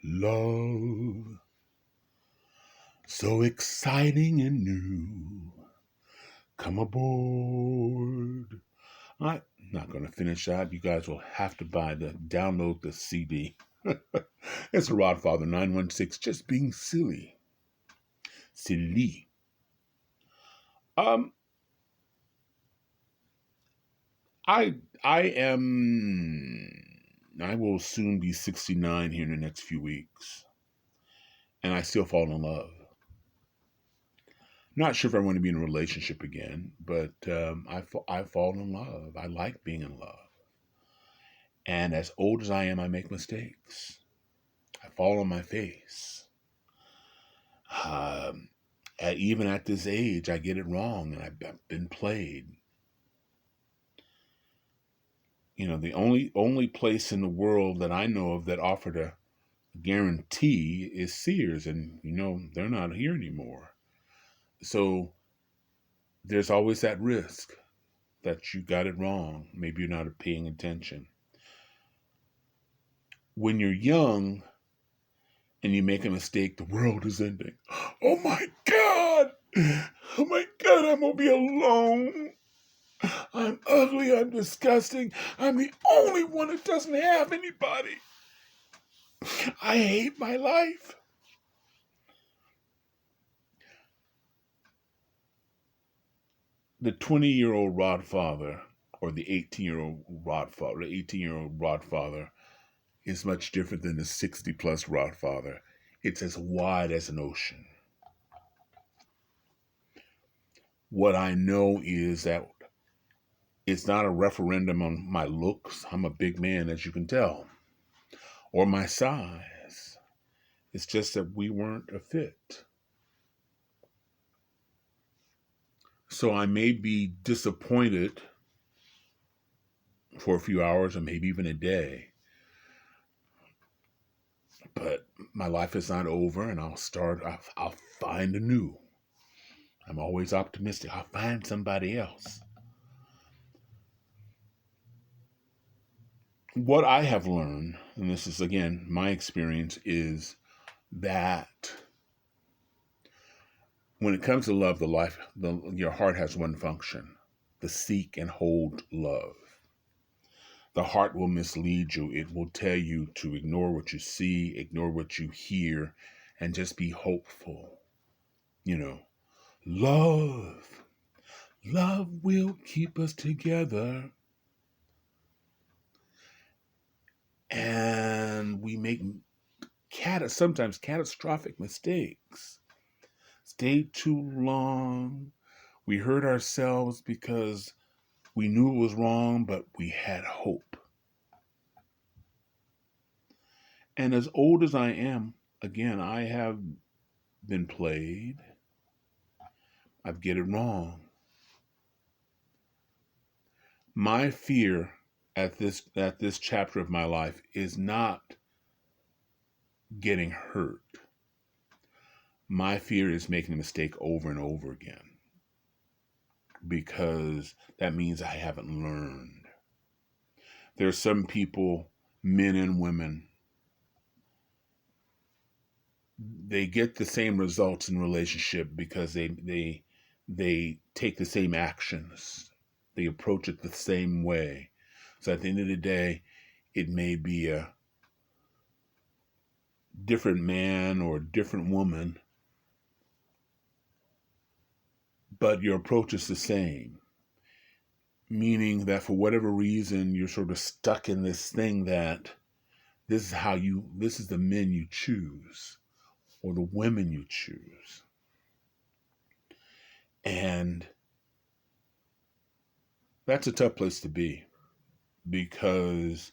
Love, so exciting and new. Come aboard. I'm not going to finish that. You guys will have to download the CD. It's the Rodfather 916, just being silly. Silly. Um, I I will soon be 69 here in the next few weeks, and I still fall in love. Not sure if I want to be in a relationship again, but I fall in love. I like being in love. And as old as I am, I make mistakes. I fall on my face. Um, Even at this age, I get it wrong, and I've been played. You know, the only place in the world that I know of that offered a guarantee is Sears, and they're not here anymore. So there's always that risk that you got it wrong. Maybe you're not paying attention. When you're young and you make a mistake, the world is ending. Oh my God! Oh my God, I'm gonna be alone. I'm ugly, I'm disgusting. I'm the only one that doesn't have anybody. I hate my life. The 20-year-old Rodfather, or the 18-year-old Rodfather, the 18-year-old Rodfather is much different than the 60-plus Rodfather. It's as wide as an ocean. What I know is that it's not a referendum on my looks. I'm a big man, as you can tell, or my size. It's just that we weren't a fit. So I may be disappointed for a few hours or maybe even a day. But my life is not over, and I'll find anew. I'm always optimistic. I'll find somebody else. What I have learned, and this is again my experience, is that when it comes to love, your heart has one function: to seek and hold love. The heart will mislead you. It will tell you to ignore what you see, ignore what you hear, and just be hopeful. Love. Love will keep us together. And we make sometimes catastrophic mistakes. Stay too long. We hurt ourselves because we knew it was wrong, but we had hope. And as old as I am, again, I have been played. I get it wrong. My fear at this chapter of my life is not getting hurt. My fear is making a mistake over and over again, because that means I haven't learned. There are some people, men and women, they get the same results in relationship because they take the same actions. They approach it the same way. So at the end of the day, it may be a different man or a different woman, but your approach is the same. Meaning that for whatever reason, you're sort of stuck in this thing that this is the men you choose or the women you choose. And that's a tough place to be, because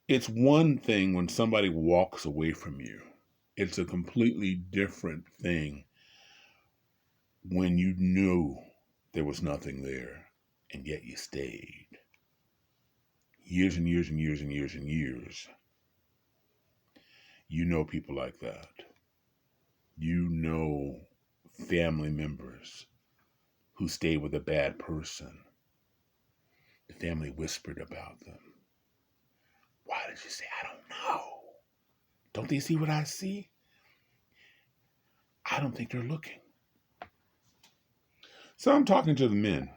it's one thing when somebody walks away from you. It's a completely different thing when you knew there was nothing there and yet you stayed. Years and years and years and years and years. You know people like that. You know family members who stayed with a bad person. The family whispered about them. Why did you say, I don't know? Don't they see what I see? I don't think they're looking. So I'm talking to the men.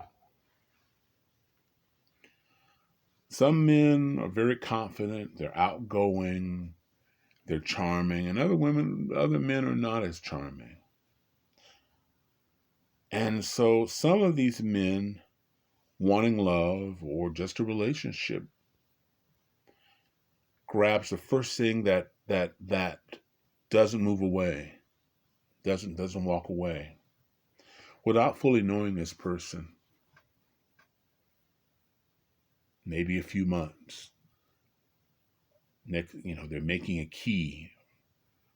Some men are very confident, they're outgoing, they're charming, and other men are not as charming. And so some of these men wanting love or just a relationship grabs the first thing that doesn't move away, doesn't walk away without fully knowing this person. Maybe a few months. Next, they're making a key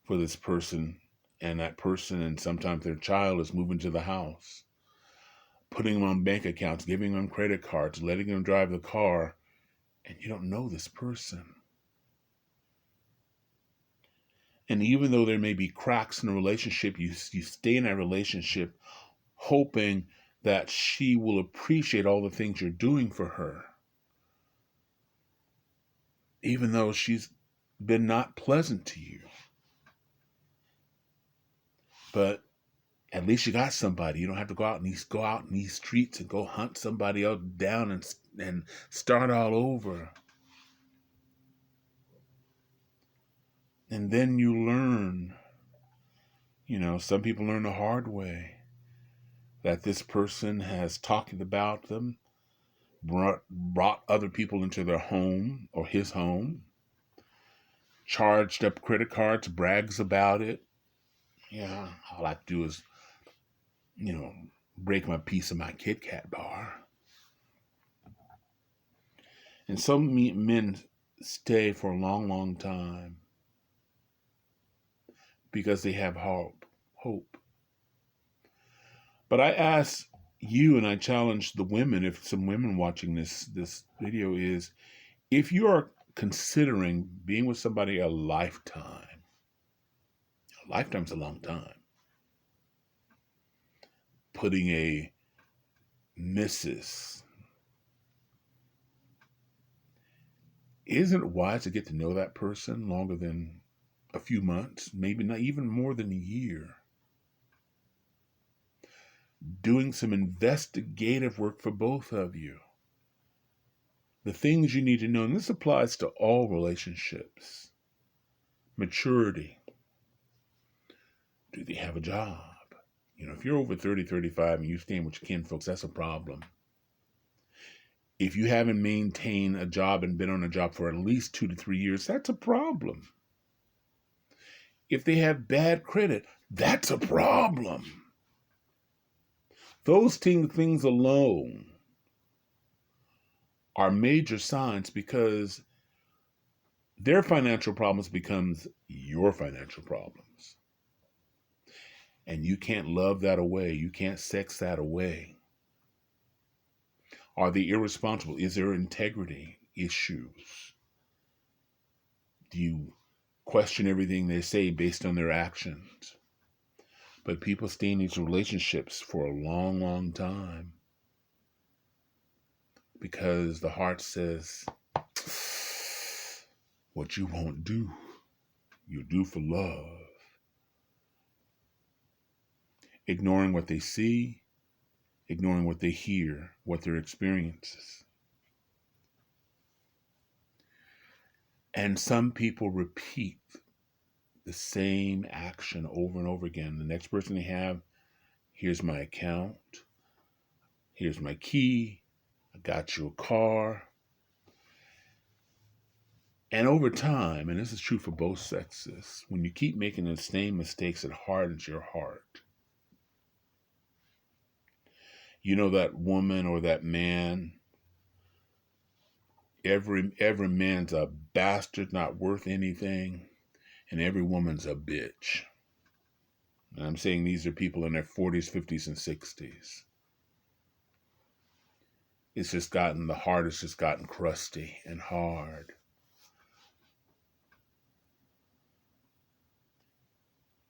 for this person, and that person and sometimes their child is moving to the house, putting them on bank accounts, giving them credit cards, letting them drive the car, and you don't know this person. And even though there may be cracks in the relationship, you stay in that relationship hoping that she will appreciate all the things you're doing for her, even though she's been not pleasant to you. But at least you got somebody. You don't have to go out in these streets and go hunt somebody else down and start all over. And then you learn, some people learn the hard way that this person has talked about them, brought other people into their home or his home, charged up credit cards, brags about it. Yeah, all I have to do is, break my piece of my Kit Kat bar. And some men stay for a long, long time because they have hope. But I ask you, and I challenge the women, if some women watching this video, is if you are considering being with somebody a lifetime's a long time, putting a Mrs. Isn't it wise to get to know that person longer than a few months, maybe not even more than a year? Doing some investigative work for both of you. The things you need to know, and this applies to all relationships. Maturity. Do they have a job? If you're over 30, 35 and you're staying with your kin folks, that's a problem. If you haven't maintained a job and been on a job for at least 2 to 3 years, that's a problem. If they have bad credit, that's a problem. Those things alone are major signs, because their financial problems becomes your financial problems. And you can't love that away. You can't sex that away. Are they irresponsible? Is there integrity issues? Do you question everything they say based on their actions? But people stay in these relationships for a long, long time because the heart says, what you won't do, you do for love. Ignoring what they see, ignoring what they hear, what their experiences. And some people repeat the same action over and over again. The next person they have, here's my account, here's my key, I got you a car. And over time, and this is true for both sexes, when you keep making the same mistakes, it hardens your heart. That woman or that man, every man's a bastard, not worth anything, and every woman's a bitch. And I'm saying these are people in their 40s, 50s, and 60s. The heart has just gotten crusty and hard.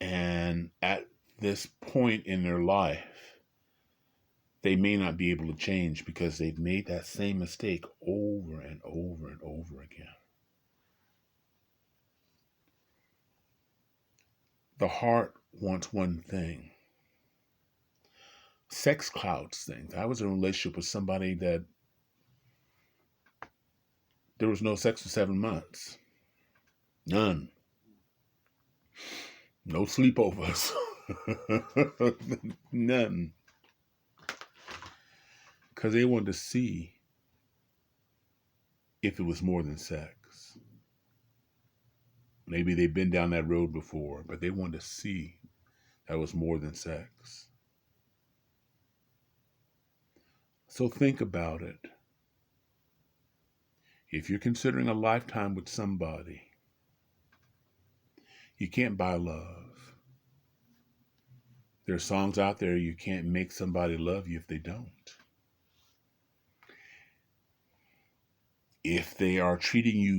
And at this point in their life, they may not be able to change because they've made that same mistake over and over and over again. the heart wants one thing. Sex clouds things. I was in a relationship with somebody that there was no sex for 7 months. None. No sleepovers. None. Because they wanted to see if it was more than sex. Maybe they've been down that road before, but they wanted to see that it was more than sex. So think about it. If you're considering a lifetime with somebody, you can't buy love. There are songs out there, you can't make somebody love you if they don't. If they are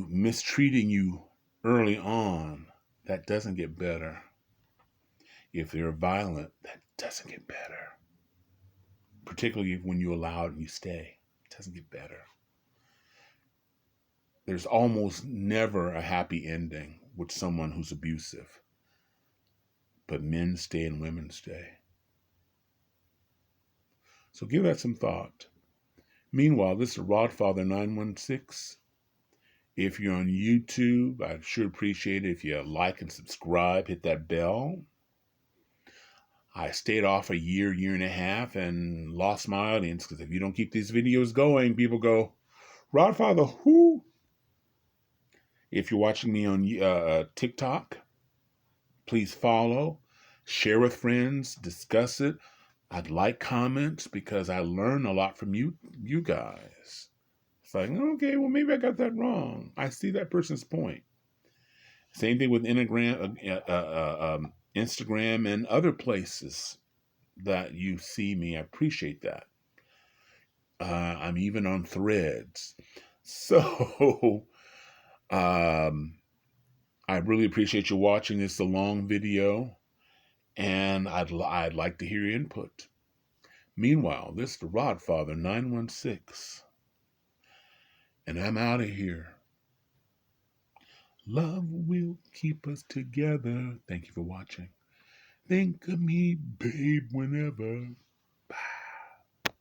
mistreating you early on, that doesn't get better. If they're violent, that doesn't get better. Particularly when you allow it and you stay, it doesn't get better. There's almost never a happy ending with someone who's abusive. But men stay and women stay. So give that some thought. Meanwhile, this is Rodfather 916. If you're on YouTube, I'd sure appreciate it if you like and subscribe, hit that bell. I stayed off a year and a half, and lost my audience, because if you don't keep these videos going, people go, Rodfather, who? If you're watching me on TikTok, please follow, share with friends, discuss it. I'd like comments because I learn a lot from you guys. It's like, okay, well, maybe I got that wrong. I see that person's point. Same thing with Instagram and other places that you see me. I appreciate that. I'm even on Threads. So I really appreciate you watching. This a long video, and I'd like to hear your input. Meanwhile, this is the Rodfather 916, and I'm out of here. Love will keep us together. Thank you for watching. Think of me, babe, whenever.